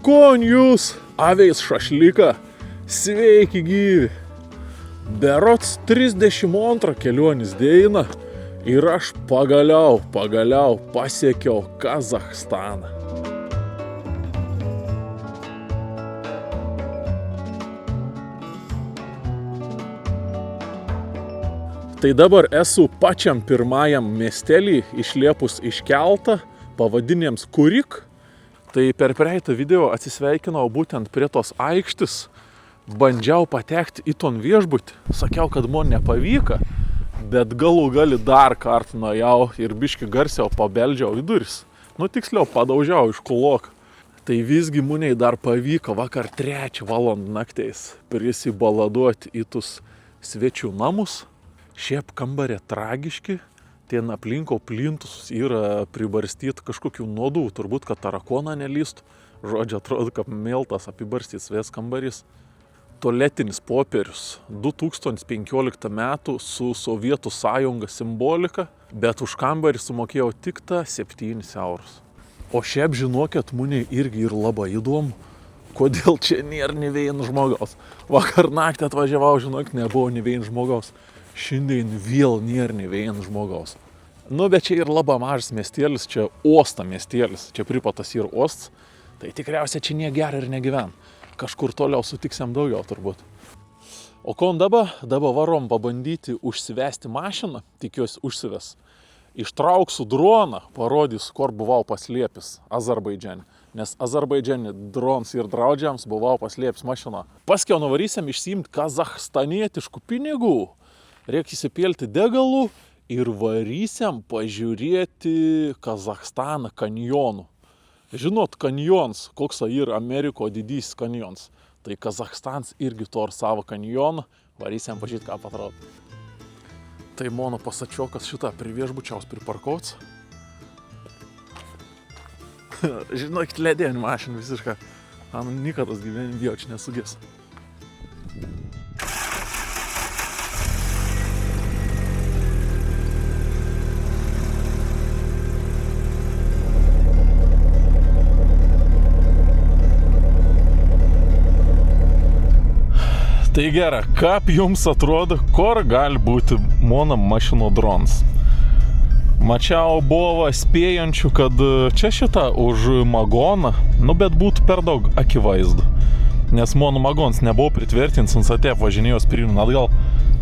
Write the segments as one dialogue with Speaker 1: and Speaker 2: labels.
Speaker 1: Kon jūs aviais šašlyką, sveiki gyvi. Berods 32 kelionės diena ir aš pagaliau pasiekiau Kazachstaną. Tai dabar esu pačiam pirmajam miestelį išliepus iš keltą, pavadinėms Kurik. Tai per praeitą video atsisveikinau būtent prie tos aikštis. Bandžiau patekti į ton viešbutį. Sakiau, kad man nepavyko, bet galų gali dar kartą nuėjau ir biški garsiau pabeldžiau į duris. Tiksliau padaužiau iš kulok. Tai visgi muniai dar pavyko vakar 3 valandą nakteis prisibaladuoti į tus svečių namus. Šiaip kambarė tragiški, ten aplinko plintus yra pribarstyti kažkokių nuodų, turbūt, kad tarakoną nelystų. Žodžiu, atrodo, kad miltas apibarstytas vės kambarys. Tualetinis popierius 2015 metų su Sovietų sąjunga simbolika, bet už kambarį sumokėjau tik 7 eurus. O šiaip žinokit, muniai irgi ir labai įdomu, kodėl čia nėra nė vieno žmogaus. Vakar naktį atvažiavau, žinok, nebuvo nė vieno žmogaus. Šiandien vėl nėra nė vieno žmogaus. Bet čia ir labai mažas miestėlis, čia Osta miestėlis, čia pripatas ir Osts, tai tikriausiai čia negera ir negyven. Kažkur toliau sutiksiam daugiau turbūt. O kon dabar varom pabandyti užsivesti mašiną, tikiuosi užsives. Ištrauksiu droną, parodys, kur buvau paslėpęs Azerbaidžane. Nes Azerbaidžane drons ir draudžiams buvau paslėpęs mašiną. Paskiau nuvarysiam išsiimti kazachstanietiškų pinigų. Reikia įsipilti degalų ir varysiam pažiūrėti Kazachstaną kanjonų. Žinot, kanjons, koks yra Ameriko didysis kanjons. Tai Kazachstans irgi turi savo kanjoną, varysiam pažiūrėti, ką patraut. Tai mano pasačiokas šitą priviešbučiaus priparkauts. Žinokit, ledėnį mašiną visišką. Nikadas gyvenime bijau, čia nesugės. Tai gera, kaip jums atrodo, kur gali būti mano mašino drons? Mačiau buvo spėjančių, kad čia šitą už magoną, bet būtų per daug akivaizdu. Nes mano magons nebuvo pritvirtintas, ant satė važinėjos pirmin atgal.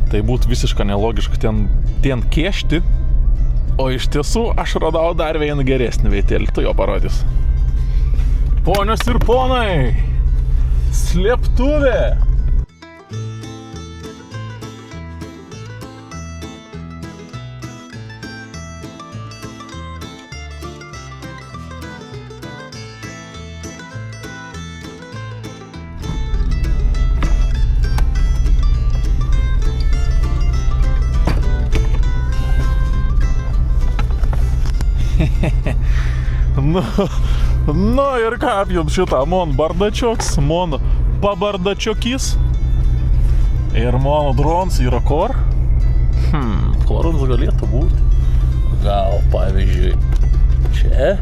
Speaker 1: Tai būtų visiškai nelogiška ten kešti. O iš tiesų aš radau dar vieną geresnį vietėlį, tai jo parodys. Ponios ir ponai, slėptuvė! Ir kaip jums šitą, mon bardačioks, mon pabardačiokis ir mano drons yra kur? Kur jums galėtų būti? Gal, pavyzdžiui, čia?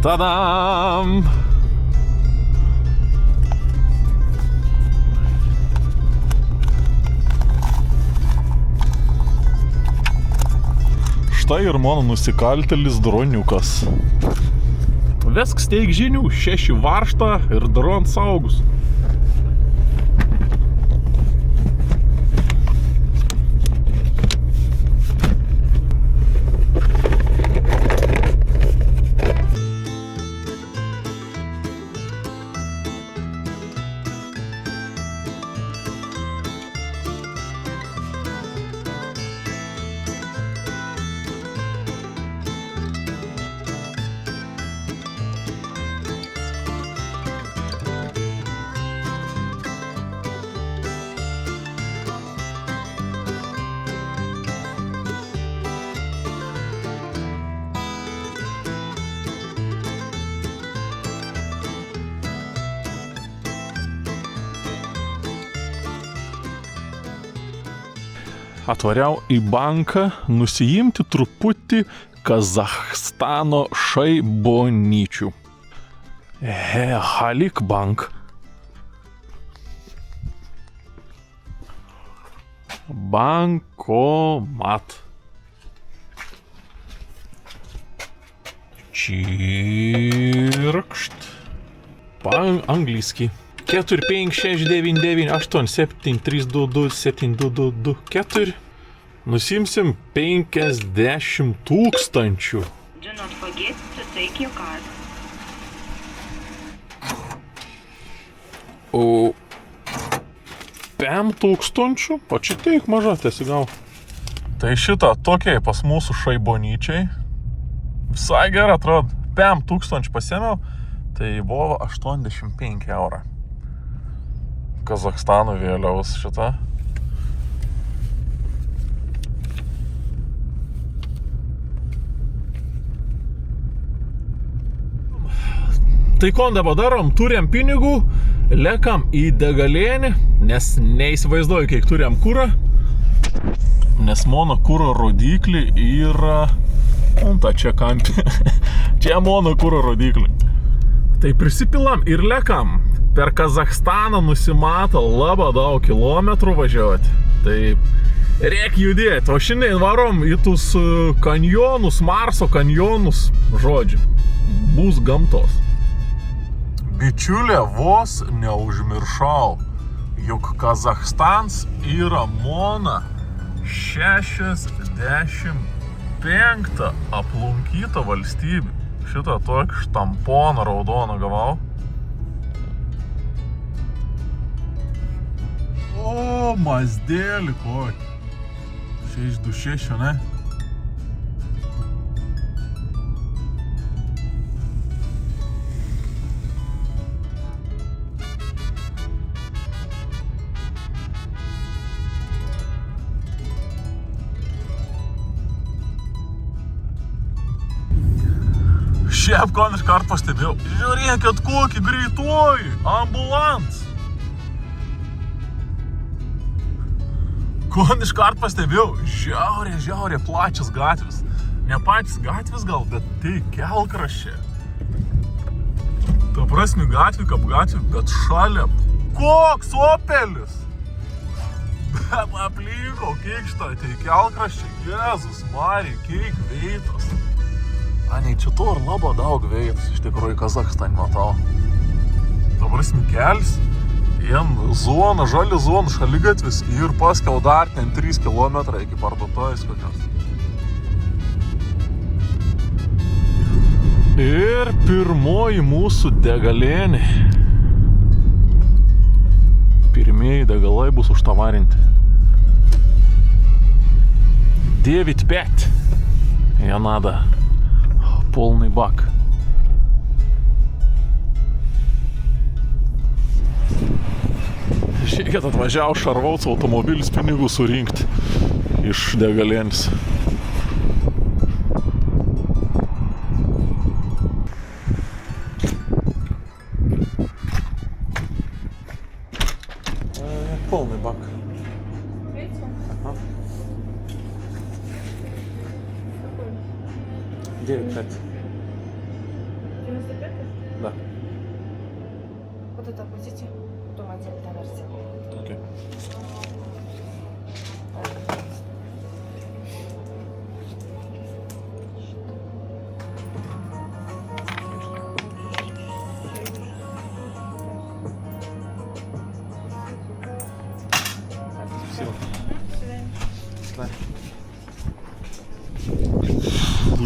Speaker 1: Tadam! Štai ir mano nusikaltėlis droniukas. Vesk steik žinių, 6 varžtą ir dron saugus. Atvariau į banką nusiimti truputį Kazachstano šaibonyčių. Halik bank. Bankomat. Čirkšt. Angliškai. 4, 5, 6, 9, 9, 8, 7, 3, 2, 2, 7, 2, 2, 2, 4. Nusimsim 50 tūkstančių.
Speaker 2: Do not forget to take your card.
Speaker 1: O 5 tūkstančių? O čia teik maža tiesiog. Tai šitą tokiai pas mūsų šaibonyčiai. Visai gerai atrodo. 5 tūkstančių pasėmiau. Tai buvo 85 eurų. Kazachstano vėliavos šitą. Tai ko dabar darom? Turėm pinigų, lekam į degalėnį, nes neįsivaizduoju, kiek turėm kurą. Nes mono kuro rodiklį yra... Ta čia kampė. Čia mono kuro rodiklį. Tai prisipilam ir lekam. Per Kazachstaną nusimato labai daug kilometrų važiuoti. Tai reik judėti. O šiandien varom į tus kanjonus, Marso kanjonus, žodžiu. Bus gamtos. Bičiulė, vos neužmiršau, juk Kazachstans yra mona 65 aplunkyta valstybė. Šitą tokį štamponą raudoną gavau. O, mazdėlį kokį. 626, ne? Šiaip kon iškart pastebėjau. Žiūrėkit, kokį greituoji, ambulans. Kon iškart pastebėjau, žiaurė plačias gatvės. Ne patys gatvės gal, bet tai kelkraščiai. Ta prasme gatvė kaip gatvė, bet šalia. Koks Opelis? Bet aplinkau, kiek šitą, tai kelkraščiai. Jėzus Marija, kiek veitas. Anei, čia to ir labai daug veitas, iš tikrųjų Kazachstane matau. Dabar kelis, jiem zona, žali zona, šaligatvis ir paskiau dar ten 3 km iki parduotuvės kokios. Ir pirmoji mūsų degalėnė. Pirmieji degalai bus užtavarinti. 9,5. Я надо. Полный бак. Žiūrėkit, atvažiavo šarvauts automobilis pinigų surinkti iš degalėnės. Полный бак. Ага. 9,5.
Speaker 3: 95?
Speaker 1: Да.
Speaker 3: Вот это оплатите, потом отдельная версия.
Speaker 1: Окей. Спасибо.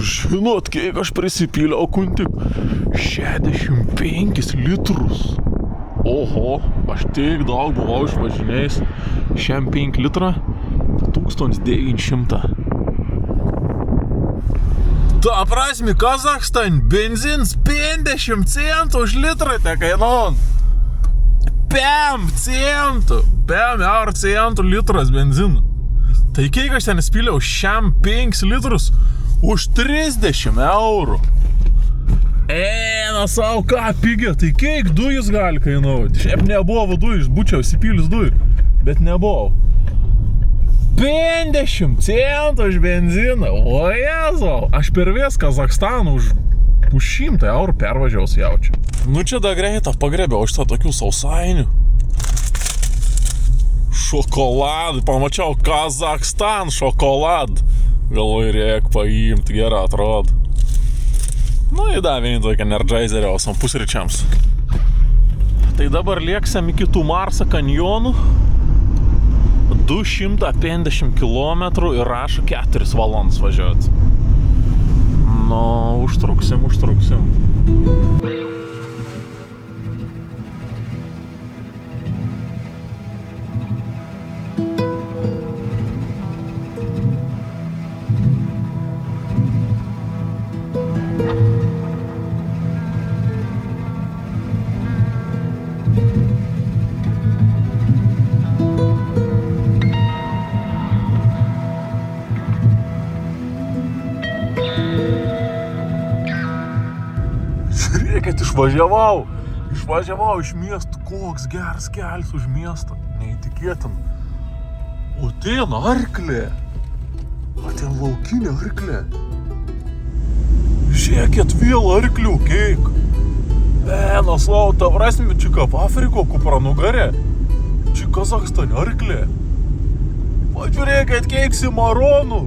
Speaker 1: Žinot, kiek aš prisipyliau kuntik? 65 litrus. Oho, aš tiek daug buvau išvažinėjęs. 65 litrą 1900. Ta prasme, Kazachstane benzins 50 centų už litrą te kainuoja. 5 centų. 5 centų litras benzino. Tai kiek aš ten spyliau 5 litrus už 30 eurų. Na savo ką pigė, tai kiek dujus gali kainuoti. Šiaip nebuvo dujų, būčiau įsipylis dujų, bet nebuvo. 50 centų už benziną. O Jėzau, aš per vis Kazakstaną už 100 eurų pervažiaus jaučiu. Nu čia da greitą pagrebiau iš to tokių sausainių. Šokoladai, pamačiau Kazakstan šokolad. Galvoju, reik paimti, gerą atrodo. Nu, įdavė tokį energizerio osam pusryčiams. Tai dabar lieksim iki tų Marsa kanjonų. 250 km ir rašo 4 valandas važiuoti. Nu, užtruksim. Žiūrėkit, išvažiavau iš miesto, koks geras kelias už miestą, neįtikėtin. O ten arklė, laukinė arklė. Žiūrėkit, vėl arklių keik. Naslau, ta prasme, čia kaip Afriko kupranugarė, čia Kazakstane arklė. Pažiūrėkit, keik simaronų.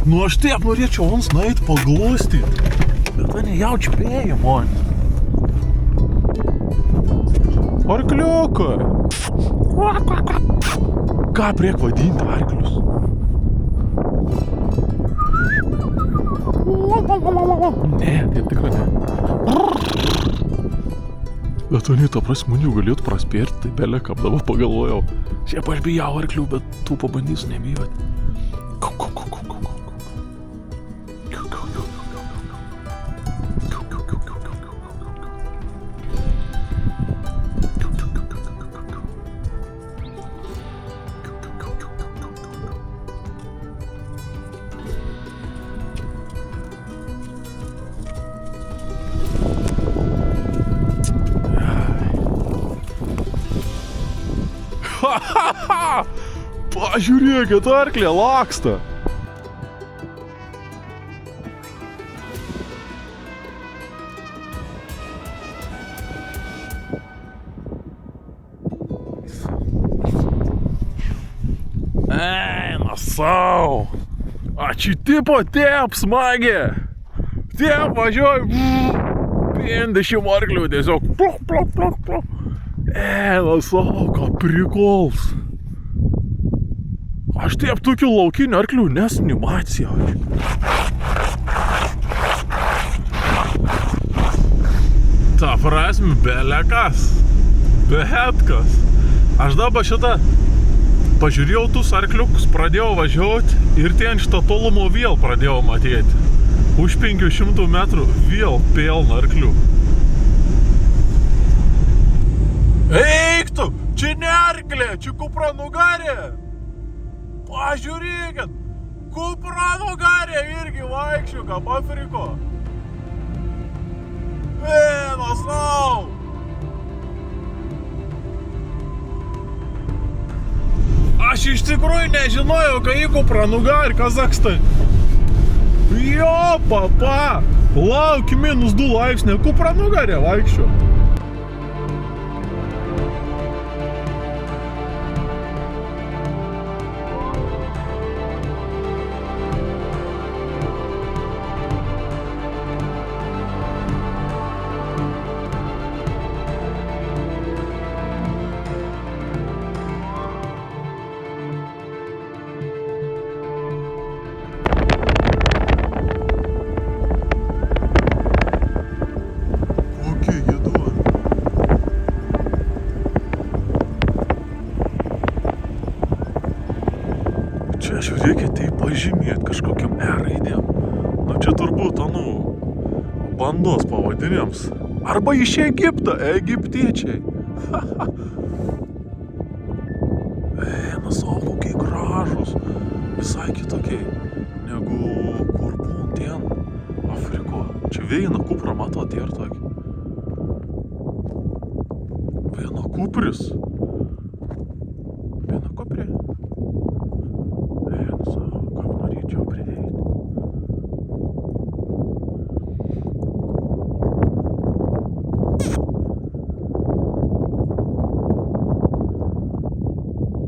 Speaker 1: Nu, aš taip norėčiau ons nueit paglostyti, bet tai nejaučiu bėjim, man. Arkliukai. Ką priek vadinti arklius? Ne, taip tikrai ne. Bet tu ta prasme, jau galėtų praspėrti, tai belė kaip dabar pagalvojau. Šiaip aš bijau arklių, bet tu pabandysiu nebijoti. Pažiūrėkit, arklė laksta. Nasau. Ačiū tipo, tep smagė. Tep važiuoju. 50 arklių tiesiog. Plok. Nasau, ką prikols. Aš taip tokių laukinių arklių nesnimacija. Ta prasme, belekas. Behetkas. Aš dabar šitą pažiūrėjau tus arkliukus, pradėjau važiuoti ir ten šitą tolumo vėl pradėjau matėti. Už 500 metrų vėl pilna arklių. Eik tu, čia ne arklė, čia kupranugarė. Pažiūrėkit, kupranugarė irgi vaikščiu, kaip Afriko. Nasau. Aš iš tikrųjų nežinojau, kai į kupranugarį Kazakstane. Jo, papa, lauki -2 laipsnė, kupranugarė vaikščiu. Čia žiūrėkit, tai pažymėt kažkokiam raidėm. Nu čia turbūt, bandos pavadinėms. Arba iš Egipto, egiptiečiai. Nasau, kokie gražus. Visai kitokiai negu kur būn ten Afriko. Čia veina kuprą matot ir tokį. kupris. Viena kuprė. Einu savo, kam norėčiau prieiti.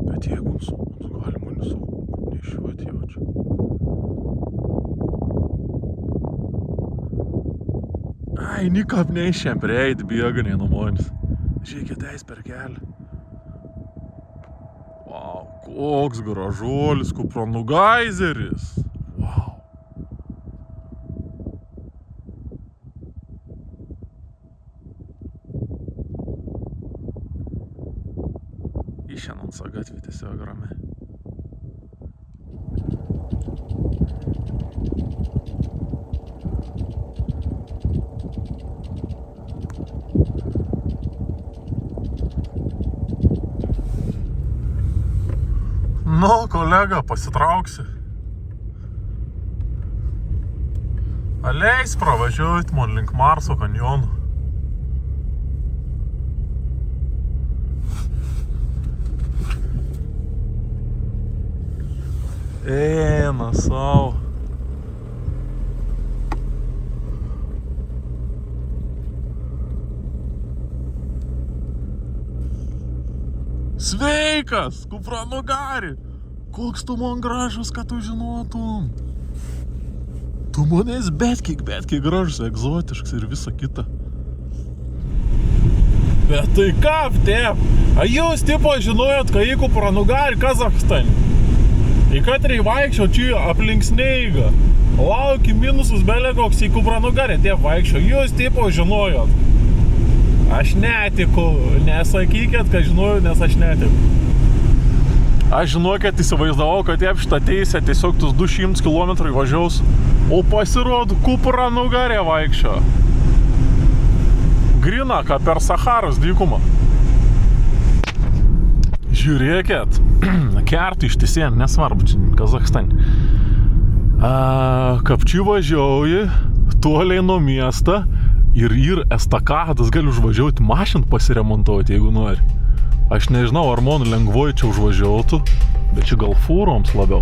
Speaker 1: Bet jeigu galima neišjuoti jaučiu. Ai, nikap neišėm prieiti, bėganiai numonis. Žiūrėkit, eis per kelią. Vau, koks gražuolis, kupranugaizeris. Vau. Išėnant sagatvį tiesiog ramiai. Nu, kolega, pasitrauksi. Aleis pravažiuojat man link Marso kanjonų. Eina savo. Sveikas, kupranugari! Koks tu man gražus, kad tu žinotum. Tu manęs bet kiek gražus, egzotiškas ir visa kita. Bet tai ką, tėp? A jūs tipo žinojot, kad į kupranugari Kazachstane? Į katrį vaikščio čia aplink sneigą. Lauki minusus belekoks į kupranugari, tėp vaikščio. Jūs tipo žinojot. Aš netiku, nesakykit, kad žinojau, nes aš netiku. Aš žinokit įsivaizdavau, kad jie šitą teisę tiesiog tus 200 km važiaus, o pasirodo kupranugarė vaikščio. Grina, ką per Saharos dykumą. Žiūrėkit, kertų ištisien, nesvarbu, čia Kazachstane. Kapčiu važiauji, toliai nuo miestą ir estakadas gali užvažiuoti mašint pasiremontuoti, jeigu nori. Aš nežinau, ar man lengvoj čia užvažiuotų, bet čia gal fūroms labiau.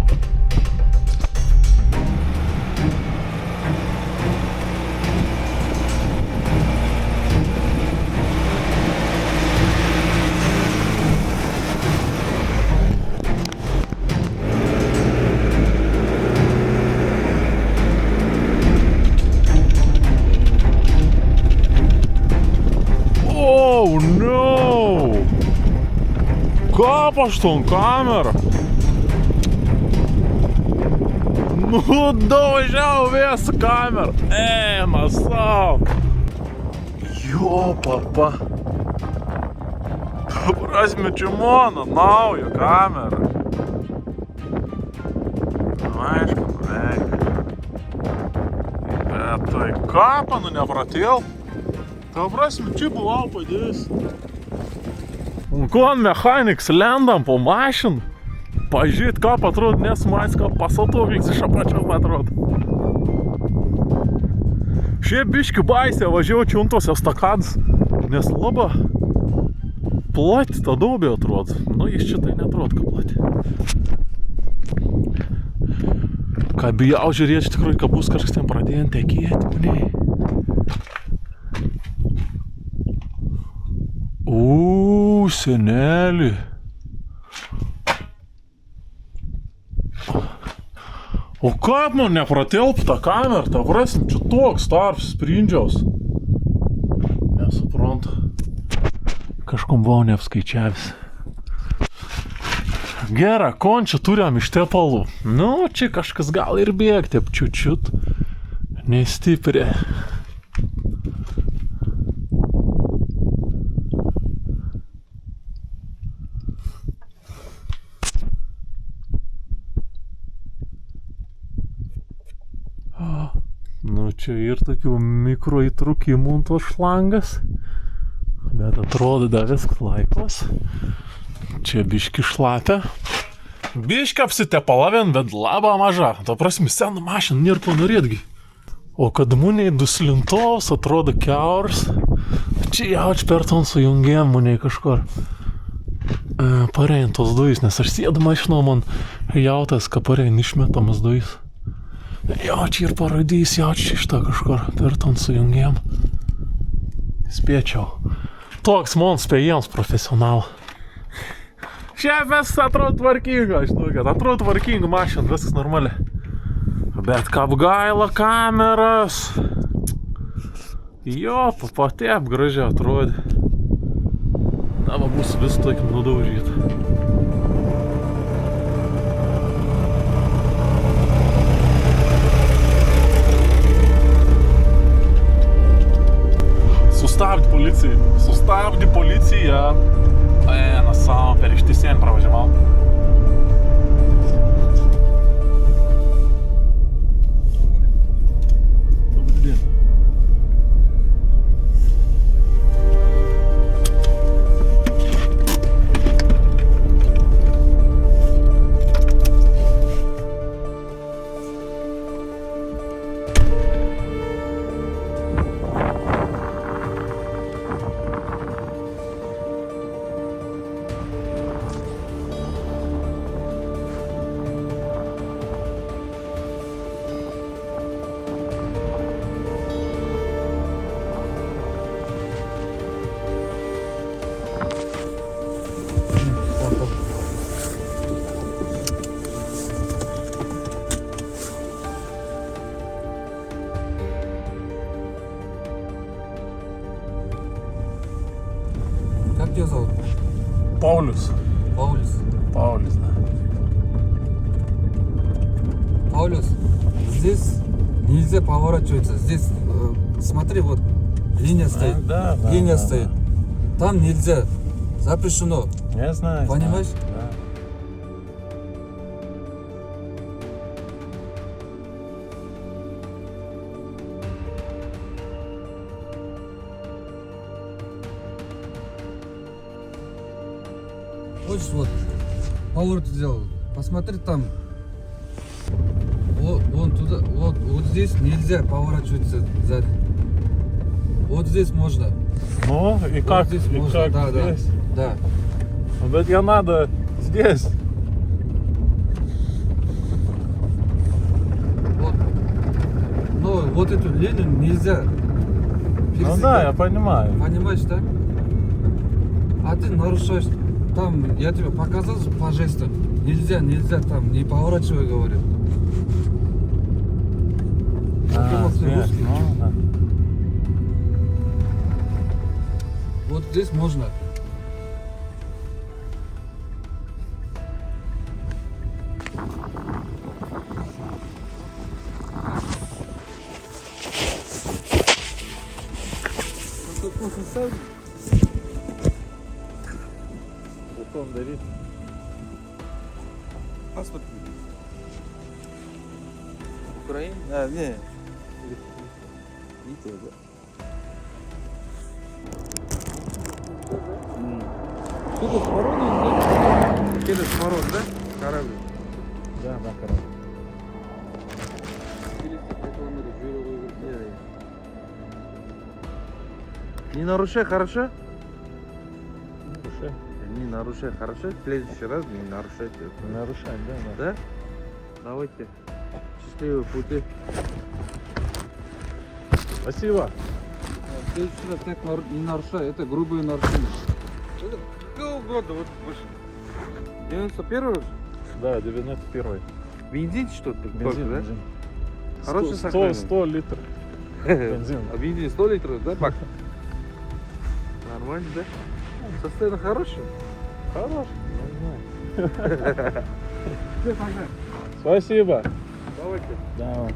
Speaker 1: Oh no! Kaip aš ton kamerą? Nu, daužiau visą kamerą. Eina savo. Jo, papa. Prasme, čia mano nauja kamera. Aišku, bet tai kapą, nu nepratėl. Ta prasme, čia buvau padėjęs. Kon mechaniks lendam po mašiną, pažiūrėt, ką atrodo, nesmais, ką pasatoklis iš apačios atrodo. Šiaip biški baisė važiavau čiuntos estakadas, nes labai plati ta duobė atrodo. Nu, iš čia tai neatrodo, ką plati. Ką bijau žiūrėti, iš tikrųjų, kad bus kažkas ten pradėjant tekėti, maniai. Seneli. O kaip man nepratelp tą kamerą, ta prasme, čia toks tarps sprindžiaus. Nesuprantu. Kažkom buvau neapskaičiavęs. Gera, kon čia turėjom iš tepalų. Nu, čia kažkas gal ir bėgti, apčiučiut. Nestipriai. Nu, čia ir tokių mikro įtrūkimų tos šlangas, bet atrodo dar viskas laikos. Čia biški šlapia. Biški apsitepala vien, bet labai maža. Ta prasme, sena mašina, nėra ko norėtgi. O kad muniai duslintos atrodo kiaurs. Čia jauč per ton sujungėm muniai kažkur. Parein tos dujas, nes aš sėdu mašino, man jautas, kad parein išmetamas dujas. Jauč ir paradys, jauč šitą kažkur per ton sujungėm. Spėčiau. Toks man spėjams profesional. Šefas atrodo tvarkinga, žinau, kad atrodo tvarkinga mašina, viskas normaliai. Bet kaip gaila kameras. Jo, patėp gražiai atrodė. Na, va, bus vis tokį nudaužyti. Sustabdė policija. Na savo, per ištisien pravažiavau.
Speaker 4: Как тебя зовут?
Speaker 1: Paulius.
Speaker 4: Паулюс,
Speaker 1: да.
Speaker 4: Паулюс, здесь нельзя поворачиваться. Здесь, смотри, вот линия стоит.
Speaker 1: Да,
Speaker 4: линия стоит. Там нельзя. Запрещено.
Speaker 1: Я знаю.
Speaker 4: Понимаешь?
Speaker 1: Да.
Speaker 4: Хочешь, вот, поворот сделал. Посмотри там. Вот, вон туда, вот здесь нельзя поворачиваться сзади. Вот здесь можно.
Speaker 1: Ну, и
Speaker 4: Вот
Speaker 1: как,
Speaker 4: здесь
Speaker 1: и
Speaker 4: можно.
Speaker 1: как
Speaker 4: Да,
Speaker 1: здесь?
Speaker 4: да.
Speaker 1: Да. Я надо здесь.
Speaker 4: Вот. Но вот эту линию нельзя.
Speaker 1: Ну да, я понимаю.
Speaker 4: Понимаешь, да? А ты нарушаешь. Там, я тебе показал по жестам. Нельзя там, не поворачивай, говорю.
Speaker 1: Здесь, ну, да.
Speaker 4: Вот здесь можно.
Speaker 1: Давид.
Speaker 5: Паспорт. Украина? А, не. Литва, да. Что-то с Мороном, да? Через Морон, да? Корабль.
Speaker 1: Да, корабль.
Speaker 5: Не нарушай, хорошо?
Speaker 1: Нарушай.
Speaker 5: Не нарушай, хорошо? В следующий раз не нарушайте.
Speaker 1: Нарушай, да.
Speaker 5: Да? Давайте. Счастливого пути.
Speaker 1: Спасибо.
Speaker 4: В следующий раз так не нарушай, это грубое нарушение.
Speaker 5: Это какого года? Вот 91-го?
Speaker 1: Да, 91-й.
Speaker 5: Бензин что-то?
Speaker 1: Бензин,
Speaker 5: да?
Speaker 1: бензин.
Speaker 5: Хороший
Speaker 1: 100 литров. Бензин.
Speaker 5: А бензин 100 литров, да, бак? Нормально, да? Состояние хорошее?
Speaker 1: Хороший. Спасибо.
Speaker 5: Давайте.
Speaker 1: Давай.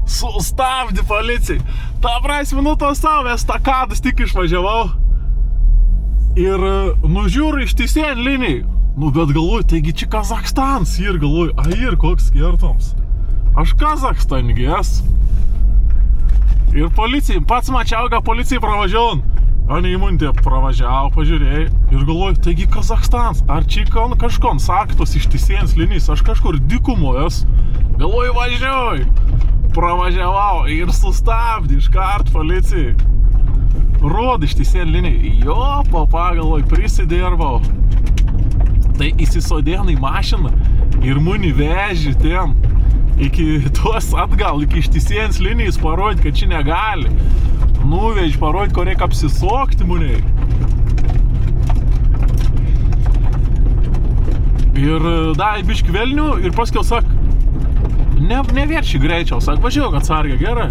Speaker 1: Sustabdė policijai. Ta prasme, nu to savo estakadas tik išvažiavau. Ir nužiūriu ištisien linijai. Nu, bet galvoju, taigi čia Kazakstans. Ir galvoju, ir koks skirtums. Aš Kazakstangės. Ir policijai, pats mačiau, ką policijai pravažiavom. Ane įmundė pravažiavo, pažiūrėjai ir galvoju, taigi Kazachstans, ar čia kažkon saktos ištisiems linijas, aš kažkur dykumojas, galvoju važiuoju, pravažiavau ir sustabdė iškart policijai. Rod ištisien linijai, jo, papa, galvoju, prisidirbau. Tai įsisodėnai mašiną ir muni veži ten. Iki tuos atgal, iki ištisiens linijais parodė, kad čia negali. Nuvež, parodė, ko reikia apsisokti muniai. Ir davė biškį velnių ir paskiau sak, neverši greičiau, sak, važiuok atsargiai, gerai,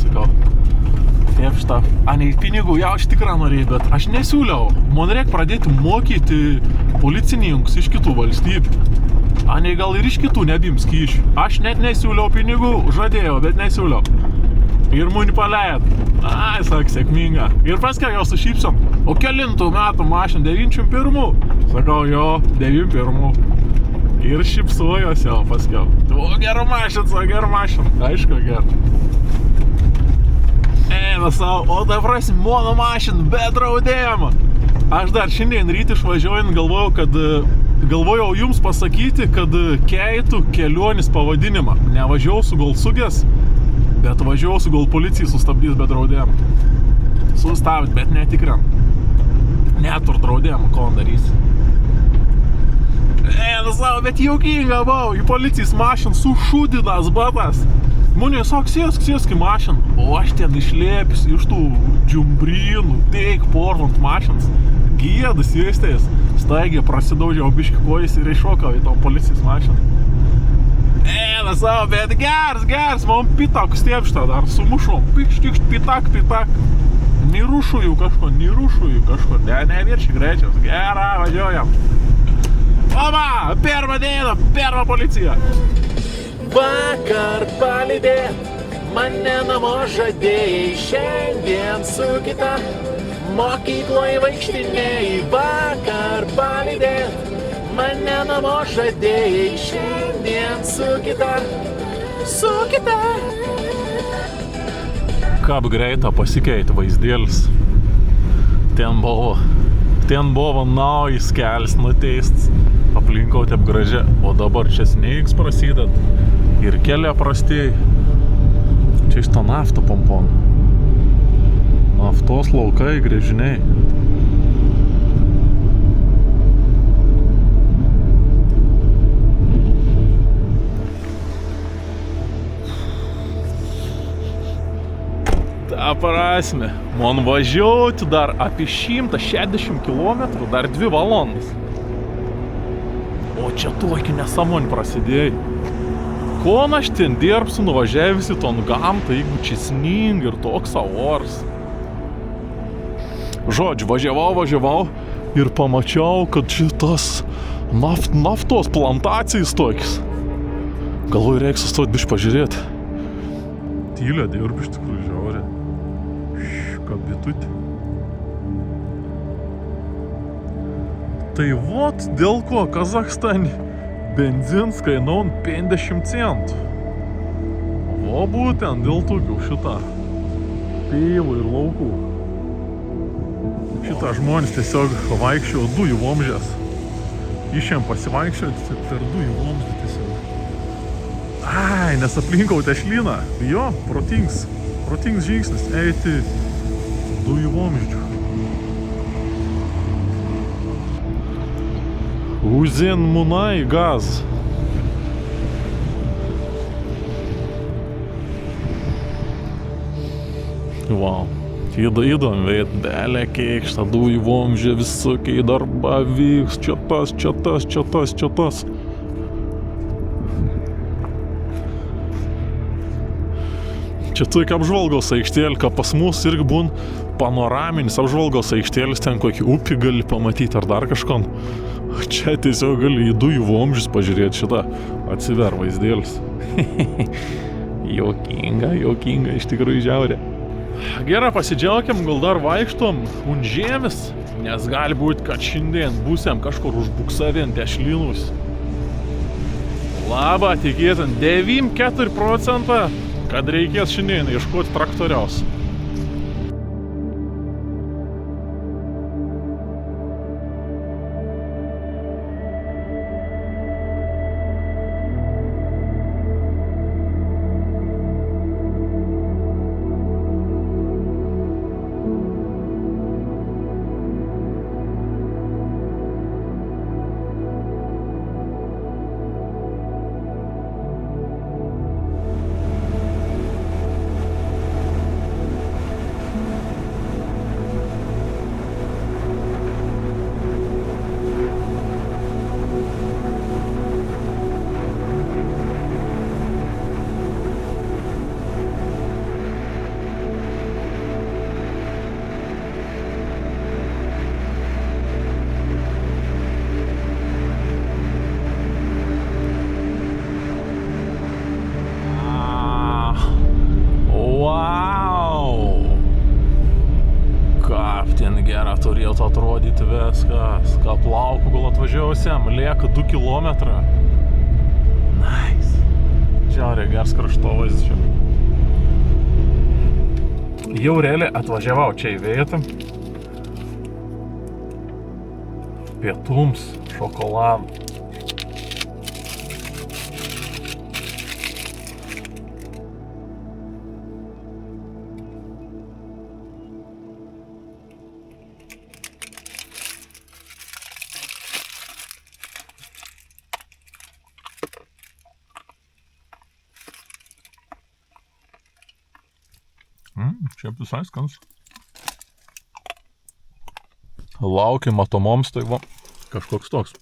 Speaker 1: sakau. Taip šitą, ane pinigų, jau aš tikrą norėjau, bet aš nesiūliau. Man reikia pradėti mokyti policininkus iš kitų valstybių. Ane gal ir iš kitų nebims kyšių. Aš net nesiūliau pinigų, žadėjau, bet nesiūliau. Ir muni paleid. Ai, sak, sėkminga. Ir paskui jau su šypsom. O kelintų metų mašin, 91? Sakau, jo, 91. Ir šypsojos jau paskui. O, gerą mašin, aišku, gerą. Eina savo, o dabar mano mašin, be draudėjimo. Aš dar šiandien ryt išvažiuojant galvojau jums pasakyti, kad keitų kelionės pavadinimą. Nevažiuosiu gal sugės, bet važiuosiu gal policijai sustabdys be draudėjimo. Sustabdys, bet netikrin. Netur draudėjimo, ko darys. Eina savo, bet juokinga buvau, į policijos mašin sušūdinas batas. Mane sak, sėsk į mašiną, o aš ten išlėpis iš tų džiumbrynų, teik porvant mašins, gėdas įstėjęs, staigė prasidaužiau biškį kojas ir iššokau į tom policijos mašiną. Eina savo, bet gers, man pitak stiepštą dar sumušom, pikštikšt, pitak. Nirušuju kažko, nevirši greičiaus, gerą, važiuojam. Oba, pirmą dieną, pirmą policiją. Vakar palydėt, mane namo žadėjai, šiandien su kita mokykloje vaikštinėjai. Vakar palydėt, mane namo žadėjai, šiandien su kita. Kaip greita pasikeitė vaizdėlis. Ten buvo naujas kelias nuteistas. Aplinkau taip gražia, o dabar čia sneigs prasideda ir kelia prastėjai. Čia iš to naftą pompon. Naftos laukai, grėžiniai. Ta prasme, man važiuoti dar apie 160 km, dar 2 valandas. O čia tokį nesąmonį prasidėjai. Kon aš ten dirbsiu, nuvažiavisi ton gamtą, jeigu čia sninga ir toks oras. Žodžiu, važiavau ir pamačiau, kad šitas naftos plantacijas tokis. Galvoju, reiks sustoti biškį pažiūrėti. Tylė dirbi iš tikrųjų žiaurė. Kabitutė. Tai vot dėl ko Kazachstane benzins kainau 50 centų. O būtent dėl tokių šitą pievų ir laukų. Šitą žmonės tiesiog vaikščiojo dujų vamzdžias. Išėm pasivaikščioti per dujų vamzdį tiesiog. Ai, nes aplinkau tešlyną. Jo, protingas žingsnis eiti dujų vamzdžių. Uzin Munai gaz. Wow. Įdom veit, belė keikšta, dujų vamzdžiai visokiai darba vyks, čia tas. Čia tokia apžvalgos aikštėlė, ką pas mus irgi būn panoraminis apžvalgos aikštėlis, ten kokį upį gali pamatyti ar dar kažkon. Čia tiesiog gali į dujų vamzdžius pažiūrėti šitą atsiver vaizdėlis. Jokinga, iš tikrųjų žiaurė. Gerai, pasidžiaugiam, gal dar vaikštom ant žemės, nes gali būti, kad šiandien būsim kažkur užbuksavint ešlinus. Labą, tikėtin 94%, kad reikės šiandien ieškoti traktoriaus. Kaip ten gera turėtų atrodyti viskas. Ką plauku, gal atvažiavusiam, lieka 2 kilometrą. Nice. Žiauriai geras kraštovaizdis čia. Jau realiai atvažiavau čia į vietą. Pietums, šokoladą. Čia visai skans. Laukia matomoms, tai va, kažkoks toks.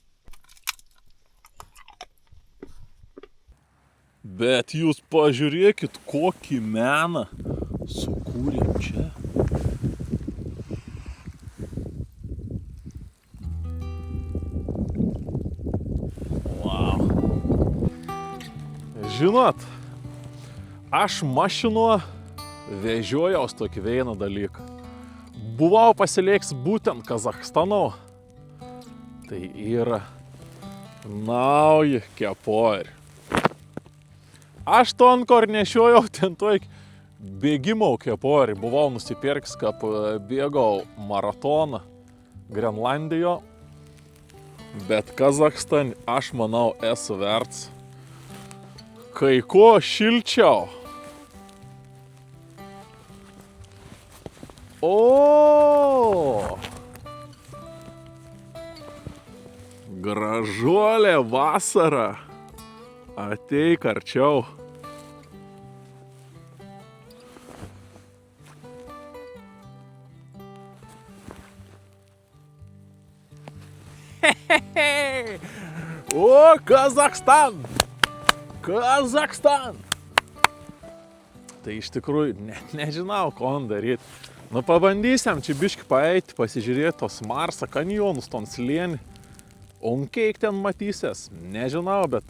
Speaker 1: Bet jūs pažiūrėkit, kokį meną sukūrėm čia. Wow. Žinot, aš mašinuo vežiojaus tokį vieną dalyką. Buvau pasileiks būtent Kazachstano. Tai yra nauji kepori. Aš tonkor nešiojau ten toj bėgimo kepori. Buvau nusipirkęs, kad bėgau maratoną Grenlandijo. Bet Kazachstane aš manau esu verts. Kai ko šilčiau. O! Gražuolė vasara. Ateik arčiau. O, Kazachstan! Kazachstan! Tai iš tikrųjų nežinau, ko daryti. Nu, pabandysiam čia biškį paeiti, pasižiūrėti tos Marsa kanjonus, ton slėnį. Kiek ten matysies, nežinau, bet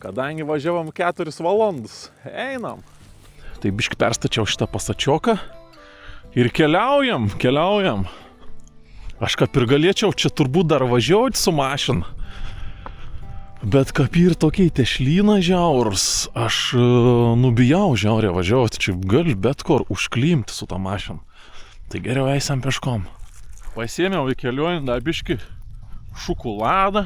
Speaker 1: kadangi važiavom 4 valandus, einam. Tai biškį perstačiau šitą pasačioką ir keliaujam. Aš kaip ir galėčiau čia turbūt dar važiuoti su mašina. Bet kaip ir tokiai tešlyna žiaurus, aš nubijau žiauriai važiuoti, čia gali bet kur užklimti su tą mašiną. Tai geriau eisam peškom. Pasiėmiau į kelionį dar biškį šokoladą.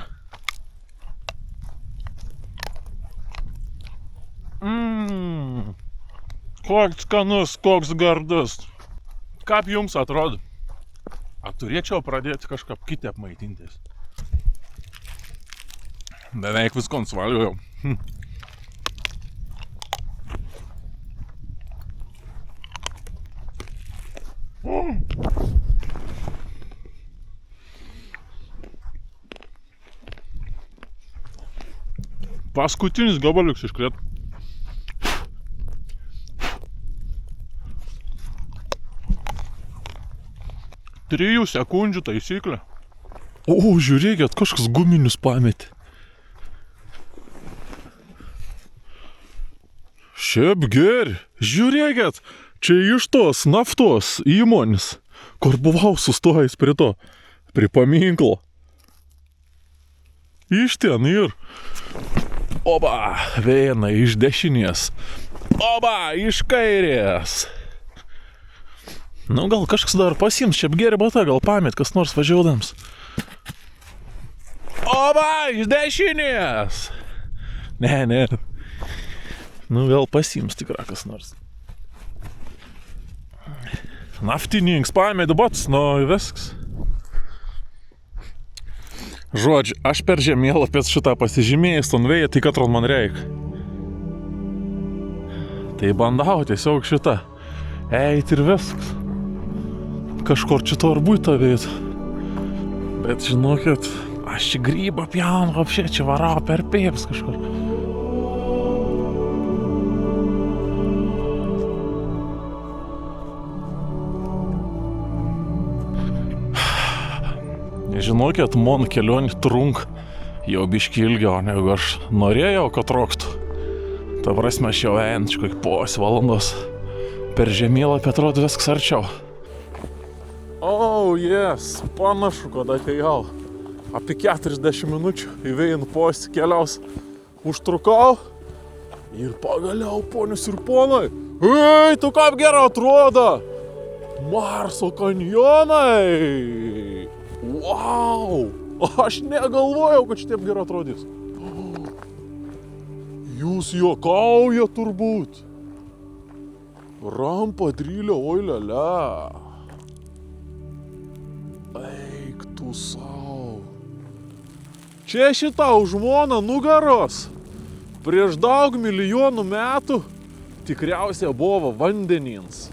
Speaker 1: Koks skanus, koks gardus. Kaip jums atrodo? Ar turėčiau pradėti kažkaip kitą apmaitintis? Beveik viskon svalgiau. Paskutinis gabaliuks iškrėt. Trijų sekundžių taisyklė. O, žiūrėkit, kažkas guminius pametė. Šiaip geri, žiūrėkit, čia iš tos naftos įmonės, kur buvau sustojęs prie paminklo. Iš ten ir. Oba, viena iš dešinės. Oba, iš kairės. Nu, gal kažkas dar pasiims, šiaip geri bata, gal pamėt, kas nors važiuodams. Oba, iš dešinės. Ne. Nu, gal pasiims tikrai kas nors. Naftininkas pamėt bats, nu, viskas. Žodžiu, aš per žemėlapės šitą pasižymėjęs ton vėją, tai katron man reik. Tai bandau tiesiog šitą eit ir viskas. Kažkur čia to ar būtų vėt. Bet žinokit, aš čia grybą pjaunu, apšė čia varau per pėps kažkur. Žinokit, man kelionė trunk jau biškį ilgiau, negu aš norėjau, kad troktų. Ta prasme, aš jau einčiau kokį 5 valandos. Per žemėlapį atrodo viskas arčiau. Oh, yes, panašu, kad atėjau. Apie 40 minučių į Vein postį keliaus užtrukau. Ir pagaliau, ponius ir ponai, ei, tu kaip gerai atrodo! Marso kanjonai! Wow! Aš negalvojau, kad šitaip gerai atrodys. Jūs juokauja turbūt. Rampa drylė, oi lele. Eik tu sau. Čia šitą žmona nugaros. Prieš daug milijonų metų tikriausiai buvo vandenins.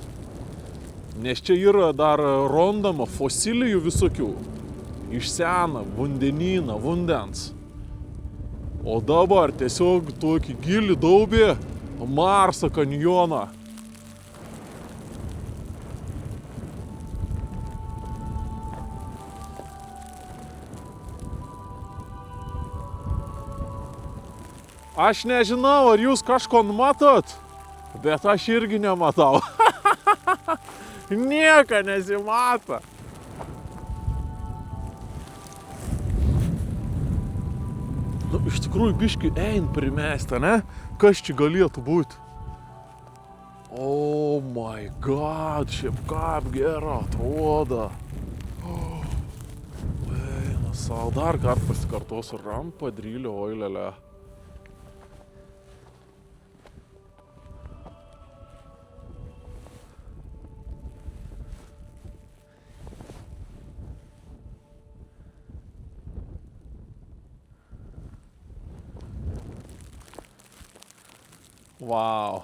Speaker 1: Nes čia yra dar randama fosilijų visokių. Iš seno vandenyną, vandens. O dabar tiesiog tokį gilį daubė Marso kanjoną. Aš nežinau, ar jūs kažko matot, bet aš irgi nematau. Nieka nesimato. Nu, iš tikrųjų, biški ein primesta, ne? Kas čia galėtų būti? Oh my god, šiaip kaip gerai atrodo. Eina sau, dar kartą pasikartosiu, rampa drylė, oi lele. Wow.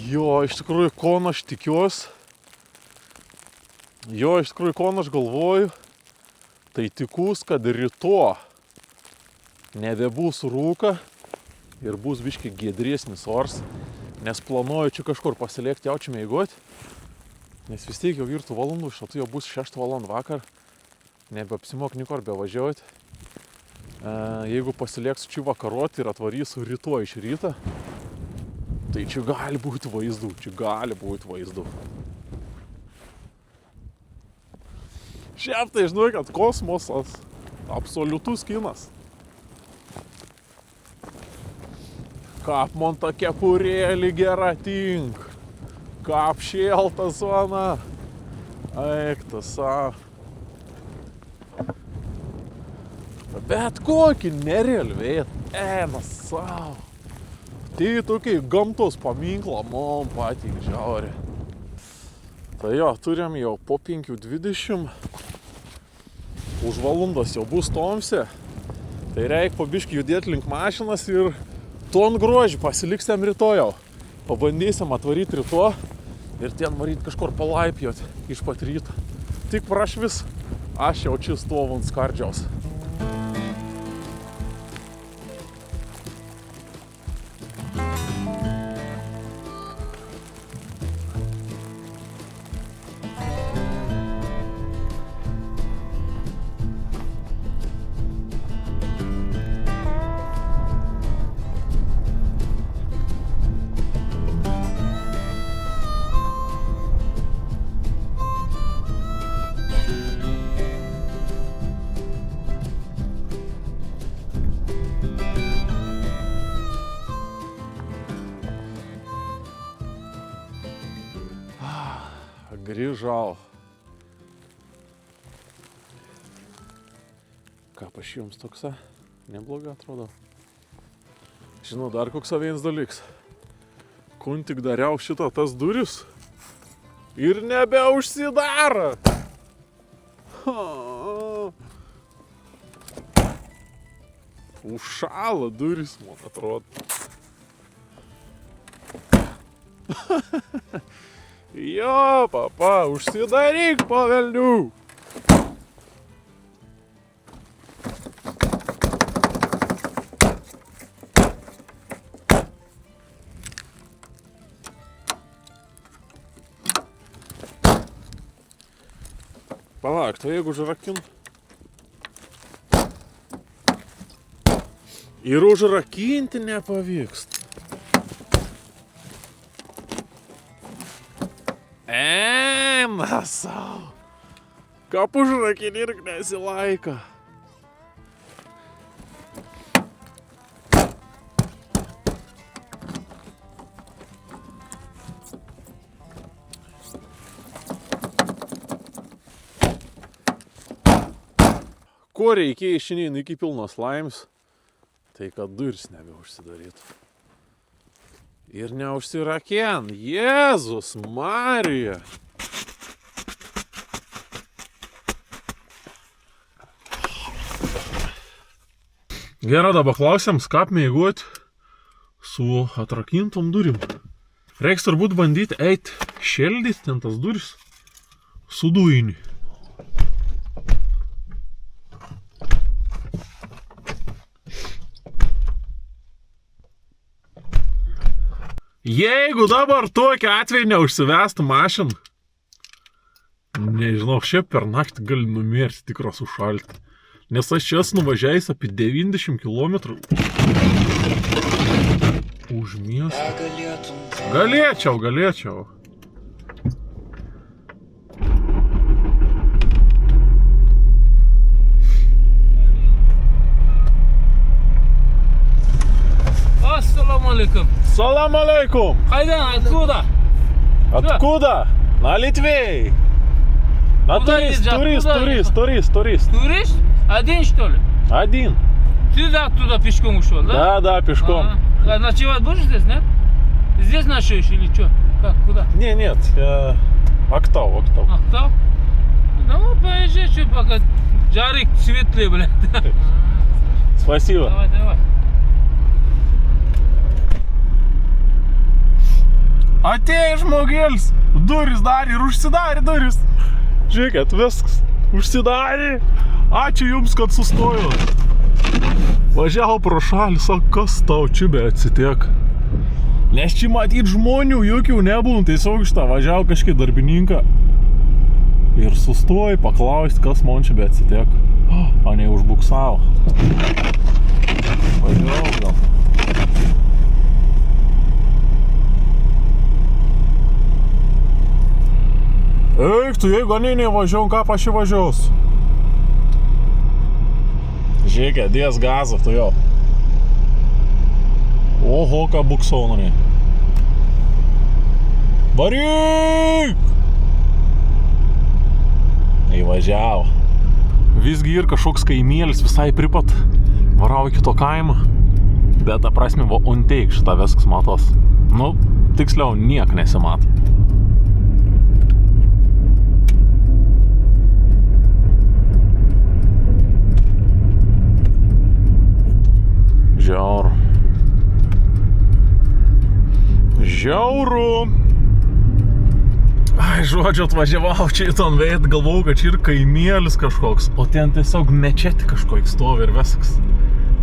Speaker 1: Jo, iš tikrųjų, ko aš tikiuosi. Jo, iš tikrųjų, ko aš galvoju, tai tikus, kad ryto nebebus rūka ir bus biški giedresnis ors, nes planuoju čia kažkur pasilikti, jau čia mėgoti, nes vis tiek jau virtų valandų, šatu jau bus 6 valandų vakar, nebeapsimok nikur bevažiuoti. Jeigu pasilieks čia vakaroti ir atvarysiu rytoj iš ryto, tai čia gali būti vaizdų, Šiaip tai žinau, kad kosmosas absoliutus kinas. Kap man ta kepurėlį gera tink, kap šėlta zona, eik tas savo. Bet kokį nerealvėt, eina savo. Tai tokiai gamtos paminklą man patik žiauri. Tai jo, turim jau po 5:20. Už valandos jau bus tomse. Tai reik po biškį judėti link mašinas ir ton grožį pasilikstam rytojau. Pabandysim atvaryti ryto ir ten varyti kažkur palaipjot iš pat ryto. Tik prašvis, aš jau čia stovu ant skardžiaus. Grįžau. Ką pas jums toksa? Neblogai atrodo. Žinau, dar koks vienas dalyks. Kun tik dariau šitą tas duris ir nebeužsidaro. Užšalo duris, man atrodo. Jo, papa, užsidaryk po velnių. Palauk, tai jeigu užrakinu. Ir užrakinti nepavyksta. Eina savo. Kapužrakinį ir nesilaiko. Ko reikia išinėjai iki pilnos laimės, tai kad duris nebeužsidarytų. Ir neužsirakien. Jėzus Marija. Gerai, dabar klausiam, kaip mėgoti su atrakintom durim. Reiks turbūt bandyti eiti šeldyti ten tas duris su dujiniu. Jeigu dabar tokią atveju neužsivestų mašiną, nežinau, šiaip per naktį gali numirti tikros užšalti. Nes aš čia nuvažiavęs apie 90 km už miestą. Galėčiau.
Speaker 6: Assalamu alaikum.
Speaker 1: Salam alaikum.
Speaker 6: Хайдан, откуда?
Speaker 1: Откуда? На Литве. На турист.
Speaker 6: Турист? Один, что ли?
Speaker 1: Один.
Speaker 6: Ты оттуда пешком ушел, да?
Speaker 1: Да, пешком.
Speaker 6: А ночевать будешь здесь, нет? Здесь ночуешь или что? Как, куда?
Speaker 1: Нет, Октав.
Speaker 6: Октав? Ну, поезжай, что пока жарик светлый, блядь.
Speaker 1: Спасибо.
Speaker 6: Давай.
Speaker 1: Atėjo žmogelis, duris darė ir užsidarė duris. Žiūrėkit, viskas užsidarė. Ačiū jums, kad sustojot. Važiavo pro šalį, sako, kas tau čia be atsitiek. Nes čia matyt žmonių jokių nebūna, tiesiog šitą važiavo kažkiek darbininką. Ir sustoja paklausti, kas man čia be atsitiek. O ne užbuksavo. Važiavo gal. Eik, tu jeigu aniniai važiuom, ką aš įvažiaus? Žiūrėkė, dės gazą, tu jau. Oho, ką buksaunaniai. Varyk! Įvažiavo. Visgi ir kažkoks kaimėlis visai pripat varavo iki to kaimą. Bet ta prasme, va, unteik šitą viskas matos. Nu, tiksliau, niek nesimat. Žiauru. Ai, žodžiu, atvažiavau čia į ton veit, galvau, kad čia ir kaimėlis kažkoks, o ten tiesiog mečetė kažkoks stovi ir viskas.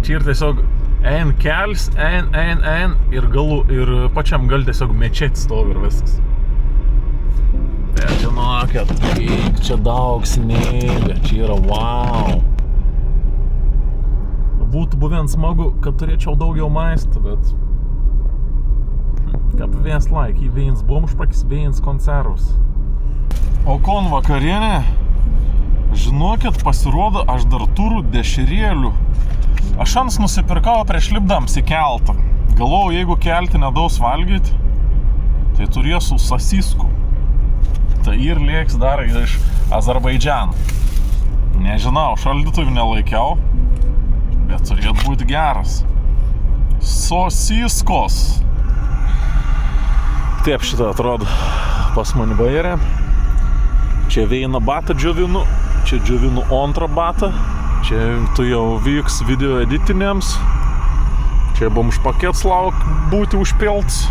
Speaker 1: Čia ir tiesiog ein kelis, ein ir galų, ir pačiam gal tiesiog mečetė stovi ir viskas. Tai čia nokėt, kiek čia daug smėlio, čia yra wow. Būtų buvę smagu, kad turėčiau daugiau maisto, bet kaip viens laik, viens bomžpakis, viens konservus. O kon vakarienė, žinokit, pasirodo, aš dar turiu dešrėlių. Aš ans nusipirkau prieš lipdams į keltą. Galvojau, jeigu kelti nedaus valgyti, tai turėsiu sasiskų. Tai ir lieks dar iš Azerbaidžano. Nežinau, šaldytuvį nelaikiau, bet turėtų būti geras. Sosiskos. Taip šitą atrodo pas mani bairė. Čia vieną batą džiovinu, čia džiovinu antrą batą. Čia tu jau vyks video editinėms. Čia bomžpakets lauk būti užpilts.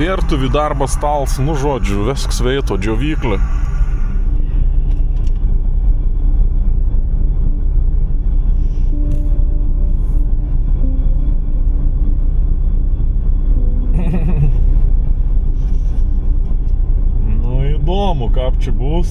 Speaker 1: Virtuvį darbas stals, nu žodžiu, viskas veito, džiovyklė. Įdomu, kaip čia bus.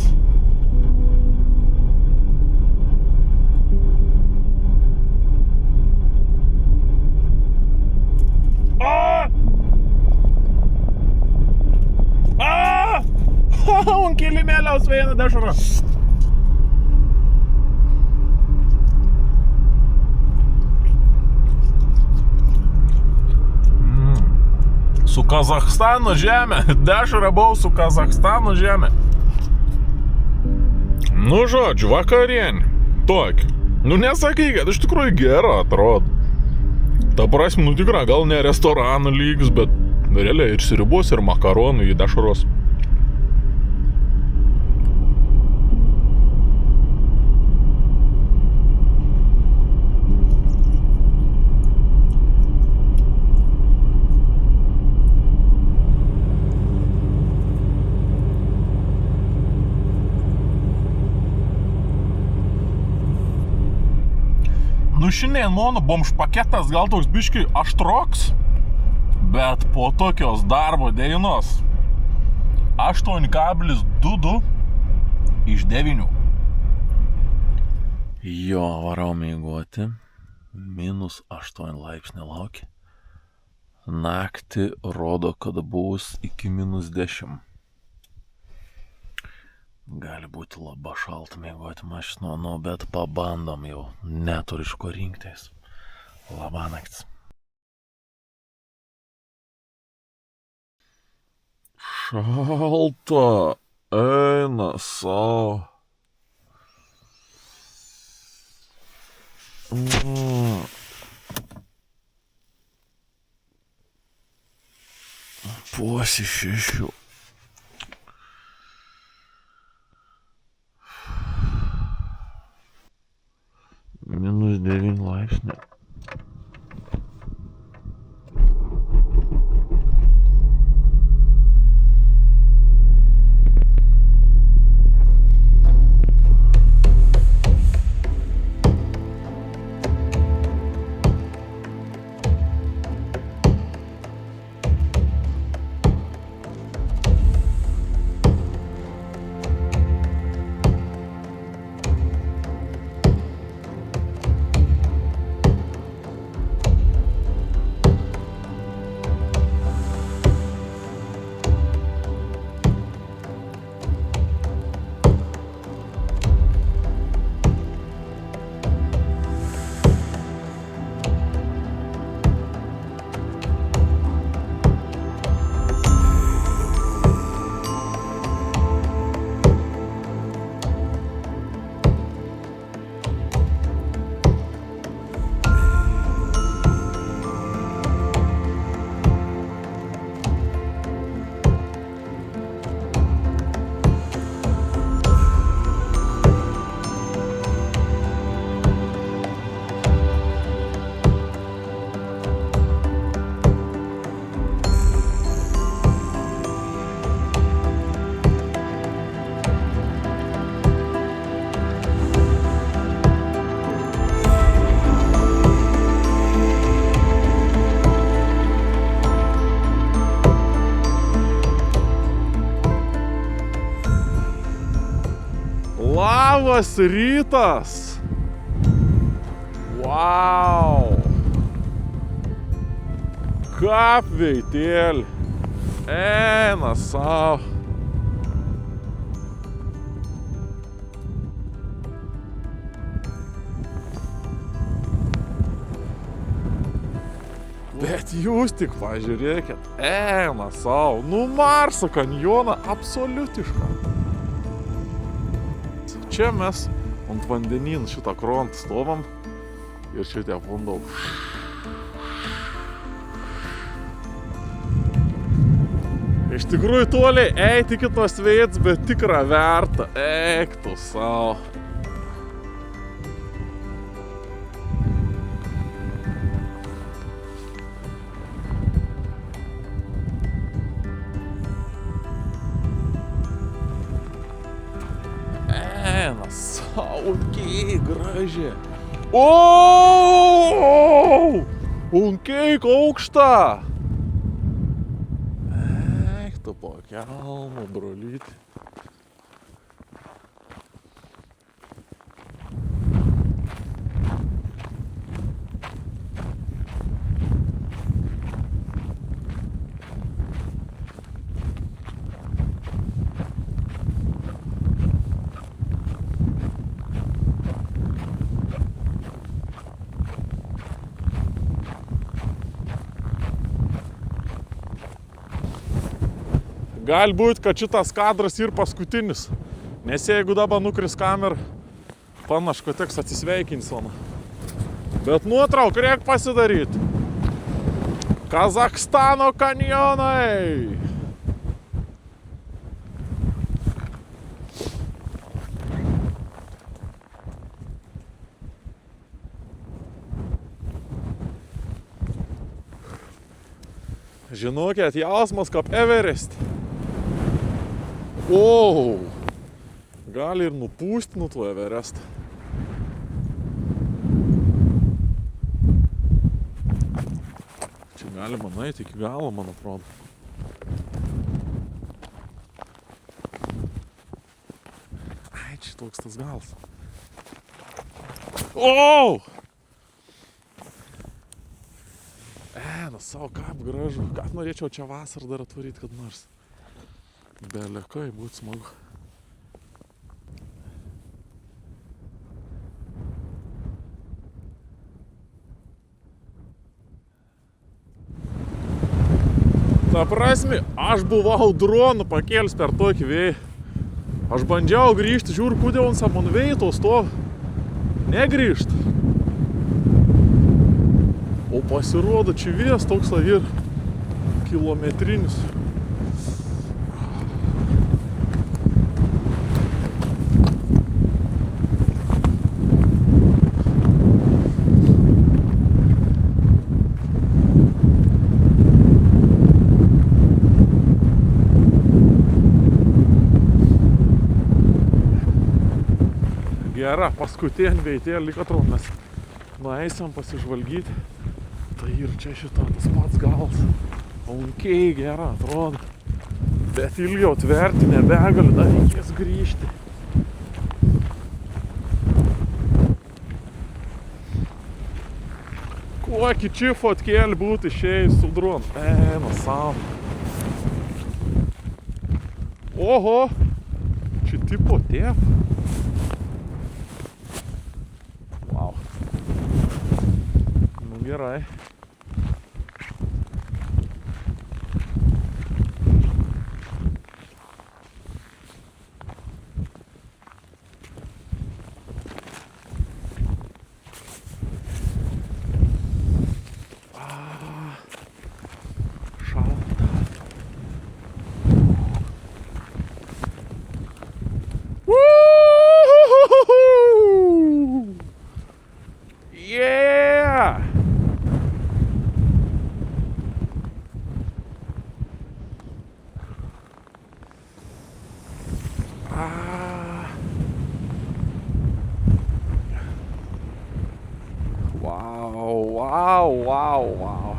Speaker 1: ant kilimėlio sveina dešarą. Su Kazachstano žemė. Dešarą buvau su Kazachstano žemė. Nu, žodžiu, vakarienė. Tokį. Nu, nesakyk, kad iš tikrųjų gera atrodo. Ta prasme, nu tikra, gal ne restoranų lygis, bet realiai ir sriubos, ir makaronų, į dešaros. Nu, šiandien mano bomž paketas gal toks biškai aštroks, bet po tokios darbo dienos 8,22 iš 9. Jo, varau miegoti. -8 laipsnių laukia. Naktį rodo, kad bus iki -10. Gali būti labai šalta miegoti mašino, nu, bet pabandom jau. Neturi iš ko rinktis. Labanaktis. Šalta. Eina sau. Pasišešiu. -9 laipsnių. Labas rytas! Wow! Kapveitėlį! Eina savo! Bet jūs tik pažiūrėkit, eina savo, nu Marso kanjoną absoliutišką. Čia mes ant vandenyn šitą krontą stovam ir šitie vandau. Iš tikrųjų toliai eiti kitos vietas, bet tikra verta, eik tu savo. Unkiai gražiai. O! Unkiai aukšta. Eik tu po kelmu, brolyti. Gali būti, kad šitas kadras ir paskutinis. Nes jeigu dabar nukris kamera, panašu, kad teks atsisveikinsoną. Bet nuotrauką reikia pasidaryti. Kazachstano kanjonai. Žinokit, jausmas kaip Everest. O, gali ir nupūsti nuo to Everest. Čia galima nueiti iki galo, man atrodo. Ai, čia toks tas galas. O! Savo kaip gražu, kaip norėčiau čia vasarą dar atvaryti, kad nors. Belekai būtų smagu. Ta prasme, aš buvau dronu pakėlis per tokį vėją. Aš bandžiau grįžti, žiūriu, kodėl ant man vėjo stovi. Negrįžt. O pasirodo, čia vėjas toks ir kilometrinis. Gera, paskutinį veitėlį liko atrodo, mes nueisim pasižvalgyti. Tai ir čia šita tas pats galas. Onkiai gera atrodo. Bet ilgiau tverti nebegaliu, dar reikės grįžti. Kokį čia fotkėlį būtų išėjus su dronu. Eina savo. Oho! Čia tipo tėp. Wow. Nu gerai. Yeah! Wow.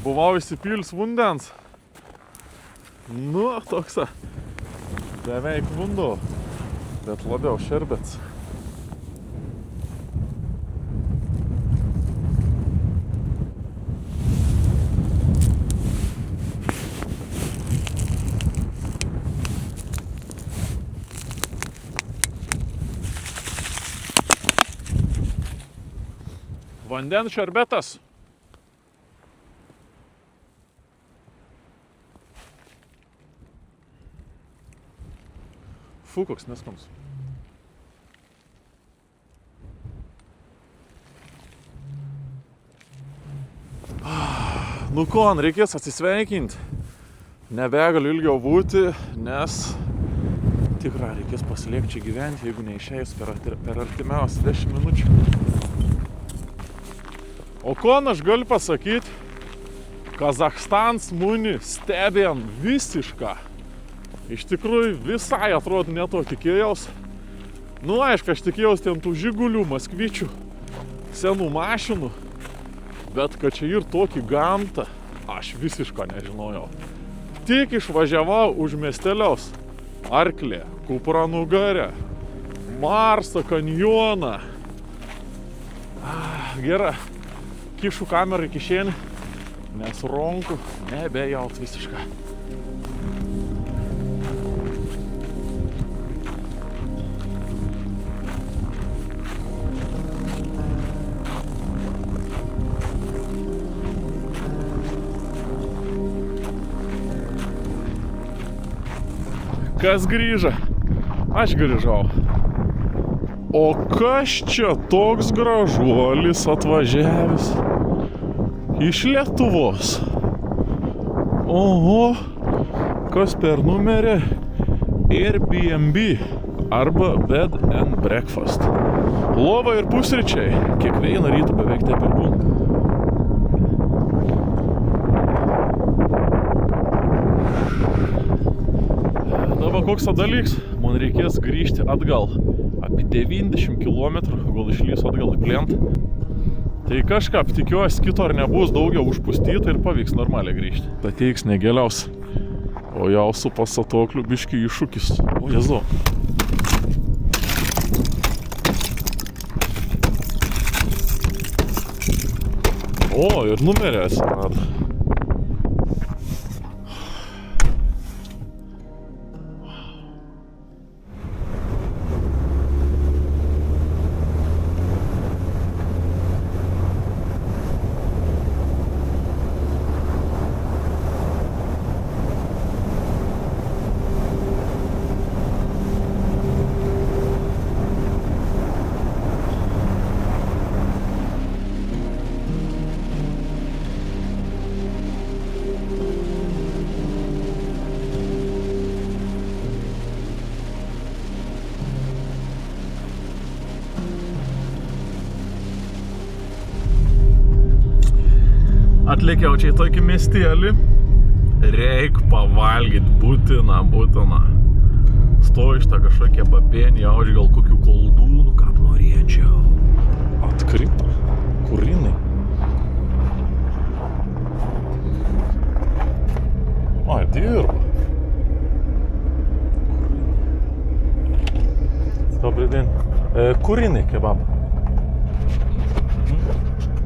Speaker 1: Buvau įsipils vandens. Nu, toks beveik vanduo, bet labiau šerbets. Vandens šerbetas. Fū, koks neskanus. Nu ko, reikės atsisveikinti. Nebegaliu ilgiau būti, nes tikrai reikės pasiliekti čia gyventi, jeigu neišėjus per artimiausias 10 minučių. O ko aš galiu pasakyti, Kazachstans muni stebėjom visišką. Iš tikrųjų visai atrodo ne to tikėjaus. Nu aišku, aš tikėjaus ten tų žigulių, maskvyčių, senų mašinų. Bet kad čia ir tokį gamtą, aš visiškai nežinojau. Tik išvažiavau už miesteliaus. Arklė, Kupranugarė, Marso kanjoną. Gera, kišu kamerą į kišenį, nes ronkų nebejaut visiškai. Kas grįžo? Aš grįžau. O kas čia toks gražuolis atvažiavęs? Iš Lietuvos. Oho, kas per numerį? Airbnb arba Bed and Breakfast. Lova ir pusryčiai. Kiekvieną rytą beveik taip ir būna. Dabar koks dalyks, man reikės grįžti atgal. Apie 90 km, gal išlysiu atgal į plentą. Tai kažką tikiuosi, kito ar nebus daugiau užpustyta ir pavyks normaliai grįžti. Ateiks negėliaus, o jau su pasatokliu biški iššūkis. O jezu. O, ir numerį atsirado. Atlėkiau čia į tokį miestelį. Reik pavalgyti, būtina. Stoju šitą kažkokią babenį, aš gal kokių koldūnų, ką norėčiau. Atkrito. Kur jinai? Ai, dirba. Добрый день. Куриный кебаб.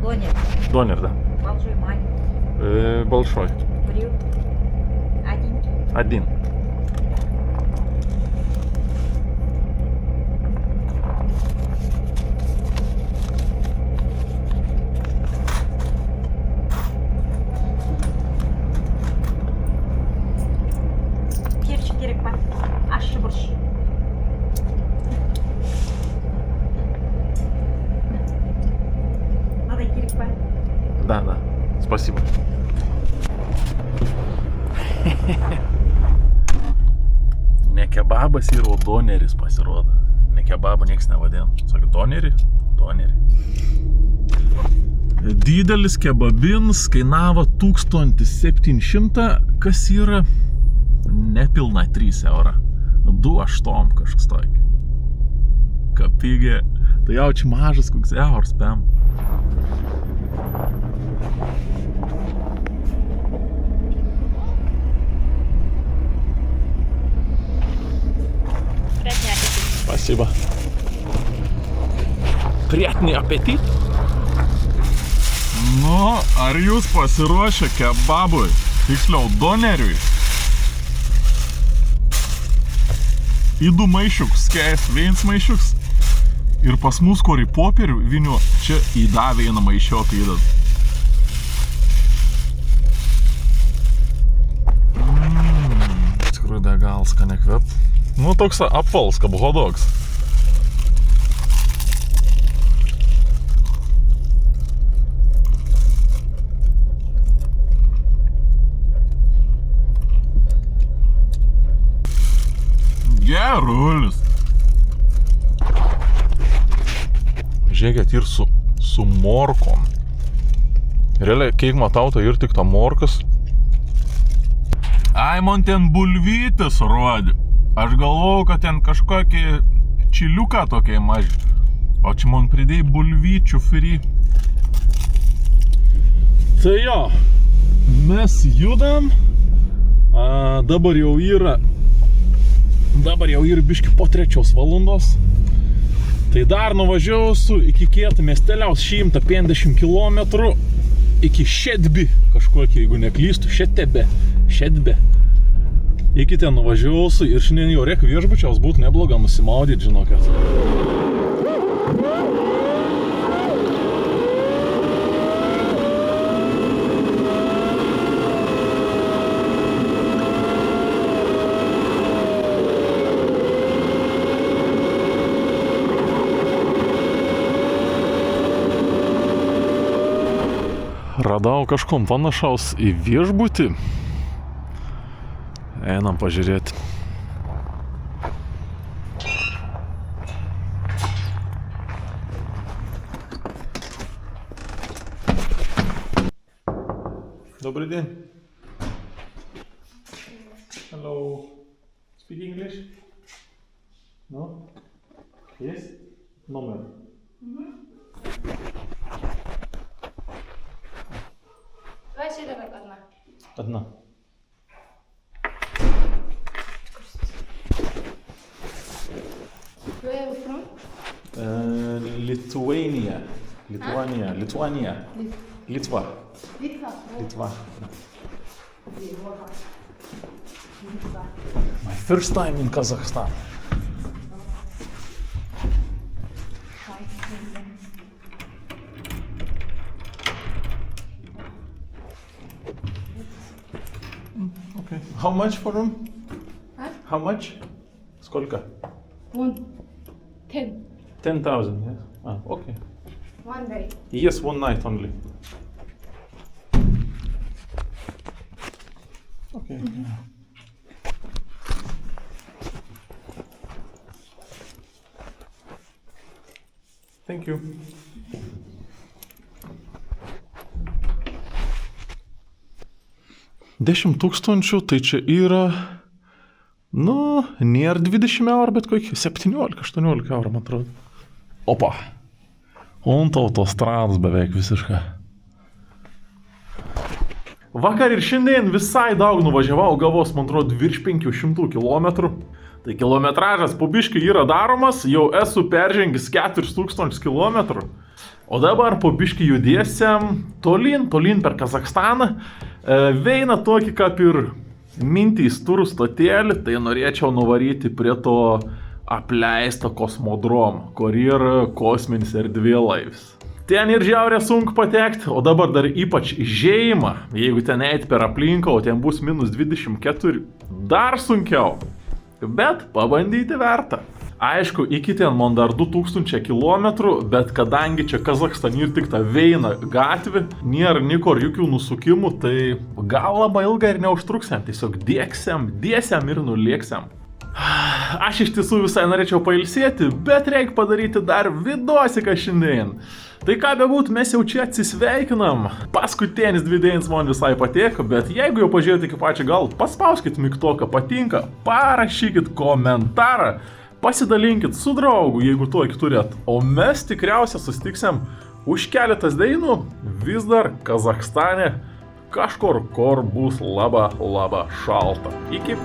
Speaker 7: Донер.
Speaker 1: Донер, да.
Speaker 7: Большой, маленький.
Speaker 1: Большой.
Speaker 7: Брю.
Speaker 1: Один.
Speaker 7: Перчик керек па? Ащы борщ. Надо керек па?
Speaker 1: Да. Спасибо. Ne kebabas yra, o doneris pasirodo. Ne kebabą nieks nevadina. Sakė, donerį? Donerį. Didelis kebabins kainavo 1700, kas yra nepilna 3 eurą. 2,8 kažkas tokį. Kapigė. Tai jau čia mažas koks euras pėm. Спасибо. Приятный аппетит. Nu, ar jūs pasiruošę kebabui? Tiksliau, doneriui? Į 2 maišiukus, skės 1 maišiuks. Ir pas mus, kur į popierių viniu, čia į dar 1 maišioką įdad. Tikrųjų, gal skaniai kvep. Nu, toks apvals, kaip hodogs. Gerulis. Žiūrėkit, ir su morkom. Realiai, kiek matau, tai ir tik ta morkas. Ai, man ten bulvytis rodė. Aš galvojau, kad ten kažkokį čiliuką tokiai maži. O čia man pridėjai bulvyčių free. Tai jo, mes judam. Dabar jau yra biški po 3 valandos. Tai dar nuvažiausiu iki kieto miesteliaus 150 km iki Šedbi, kažkokie, jeigu neklystu, Šetebe. Iki ten nuvažiausiu ir šiandien jau reikia viešbučiaus būt nebloga nusimaudyti, žinokit. Radau kažkom panašaus į viešbutį. Einam pažiūrėti. Добрый день. Hello. Speak English? No? Yes? Номер.
Speaker 3: Давай сюда как одна.
Speaker 1: Одна.
Speaker 3: Where are you from?
Speaker 1: Lithuania. Litva.
Speaker 3: Litva.
Speaker 1: My first time in Kazakhstan. Okay. How much for room?
Speaker 3: Huh?
Speaker 1: How much? Сколько?
Speaker 3: 10.
Speaker 1: 10,000, yes? Okay.
Speaker 3: 1 day.
Speaker 1: Yes, one night only. Okay. Thank you. $10,000, tai čia yra, nėra 20 eurų, bet kokie 17-18 eurų, man atrodo. Opa. Ant autostrados beveik visiškai. Vakar ir šiandien visai daug nuvažiavau, gavos, man atrodo, virš 500 km. Tai kilometražas po biškį yra daromas, jau esu peržengęs 4000 km. O dabar po biškį judėsiam tolyn per Kazakstaną. Veina tokį kaip ir mintys turų stotėlį, tai norėčiau nuvaryti prie to apleisto kosmodromo, kur yra kosminis erdvėlaivis. Ten ir žiaurė sunku patekti, o dabar dar ypač žeima, jeigu ten eiti per aplinką, o ten bus -24, dar sunkiau. Bet pabandyti verta. Aišku, iki ten man dar 2000 km, bet kadangi čia Kazakstane ir tik ta Veina gatvė, nėra nikur jokių nusukimų, tai gal labai ilgai ir neužtruksiam, tiesiog dėsiam ir nulėksiam. Aš iš tiesų visai norėčiau pailsėti, bet reikia padaryti dar vidosiką šiandien. Tai ką bebūt, mes jau čia atsisveikinam. Paskutinis 2 dienas man visai patiko, bet jeigu jau pažiūrėjote iki pačią gal, paspauskit mygtuką patinka, parašykit komentarą, pasidalinkit su draugu, jeigu tokį turėt. O mes tikriausiai susitiksim už keletas dienų vis dar Kazakstane, kažkur, kur bus labai šalta. Iki.